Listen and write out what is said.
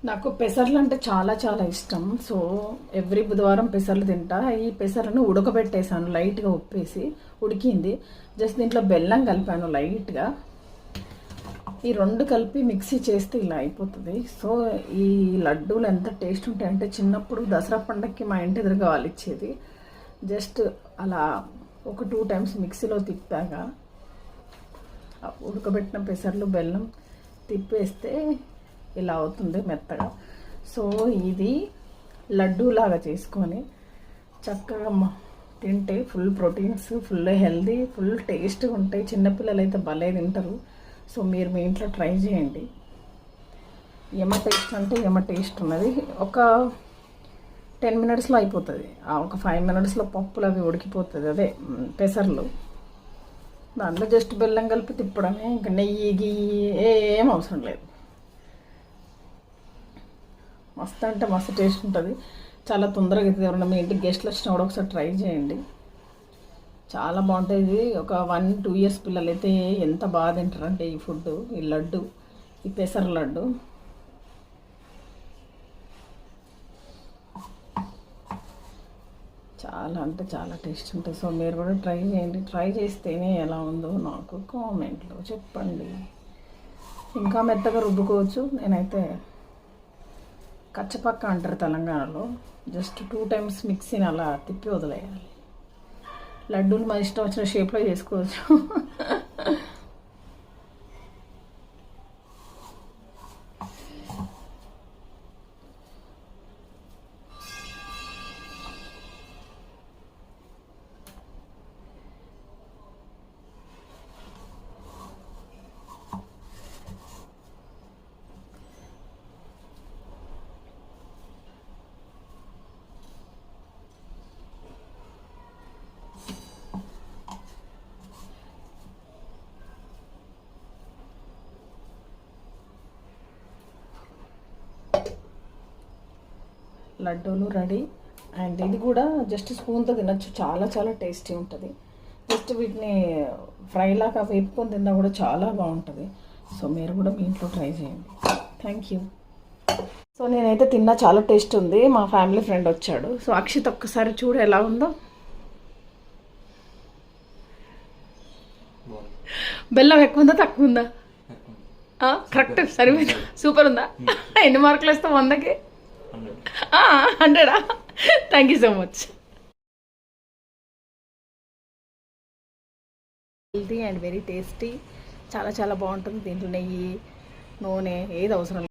నాకు పెసర్లు అంటే చాలా చాలా ఇష్టం. సో ఎవ్రీ బుధవారం పెసర్లు తింటా. ఈ పెసర్లను ఉడకబెట్టేసాను, లైట్గా ఉప్పేసి ఉడికింది. జస్ట్ దీంట్లో బెల్లం కలిపాను లైట్గా. ఈ రెండు కలిపి మిక్సీ చేస్తే ఇలా అయిపోతుంది. సో ఈ లడ్డూలు ఎంత టేస్ట్ ఉంటాయంటే, చిన్నప్పుడు దసరా పండగకి మా ఇంటి ఎదురుగా వాళ్ళు ఇచ్చేది. జస్ట్ అలా ఒక 2 టైమ్స్ మిక్సీలో తిప్పాక ఉడకబెట్టిన పెసర్లు బెల్లం తిప్పేస్తే ఇలా అవుతుంది మెత్తగా. సో ఇది లడ్డూలాగా చేసుకొని చక్కగా తింటే full proteins, full healthy, full టేస్ట్గా ఉంటాయి. చిన్నపిల్లలు అయితే భలే తింటారు. సో మీరు మీ ఇంట్లో ట్రై చేయండి. ఏమ టేస్ట్ అంటే ఏమ టేస్ట్ ఉన్నది. ఒక 10 మినిట్స్లో అయిపోతుంది. ఒక 5 మినిట్స్లో పప్పులు అవి ఉడికిపోతుంది. అదే పెసర్లు. దాంట్లో జస్ట్ బెల్లం కలిపి తిప్పడమే, ఇంకా నెయ్యి గియ్యి ఏం అవసరం లేదు. మస్తు అంటే మస్తు టేస్ట్ ఉంటుంది. చాలా తొందరగా అవుతుంది. ఎవరైనా మీ ఇంటికి గెస్ట్లు వచ్చినా కూడా ఒకసారి ట్రై చేయండి, చాలా బాగుంటుంది. ఒక 1-2 ఇయర్స్ పిల్లలు అయితే ఎంత బాగా తింటారంటే ఈ ఫుడ్, ఈ లడ్డు, ఈ పెసర లడ్డు. చాలా అంటే చాలా టేస్ట్ ఉంటుంది. సో మీరు కూడా ట్రై చేయండి. ట్రై చేస్తేనే ఎలా ఉందో నాకు కామెంట్లో చెప్పండి. ఇంకా మెత్తగా రుబ్బుకోవచ్చు. నేనైతే కచ్చపక్క అంటారు తెలంగాణలో. జస్ట్ 2 టైమ్స్ మిక్సీని అలా తిప్పి వదిలేయాలి. లడ్డూలు మన ఇష్టం వచ్చిన షేప్లో చేసుకోవచ్చు. లడ్డూలు రెడీ. అండ్ ఇది కూడా జస్ట్ స్పూన్తో తినచ్చు. చాలా చాలా టేస్టీ ఉంటుంది. జస్ట్ వీటిని ఫ్రైలాగా వేపుకొని తిన్నా కూడా చాలా బాగుంటుంది. సో మీరు కూడా మీ ఇంట్లో ట్రై చేయండి. Thank you. సో నేనైతే తిన్నా, చాలా టేస్ట్ ఉంది. మా ఫ్యామిలీ ఫ్రెండ్ వచ్చాడు. సో అక్షిత్ ఒక్కసారి చూడు ఎలా ఉందో. బెల్లం ఎక్కువ ఉందా తక్కువ ఉందా? కరెక్ట్, సరిపోయిందా? సూపర్ ఉందా? ఎన్ని మార్కులు వేస్తావు 100కి? 100. Thank you so much. Healthy and very tasty. చాలా చాలా బాగుంటుంది. దీంట్లో నెయ్యి, నూనె ఏది అవసరం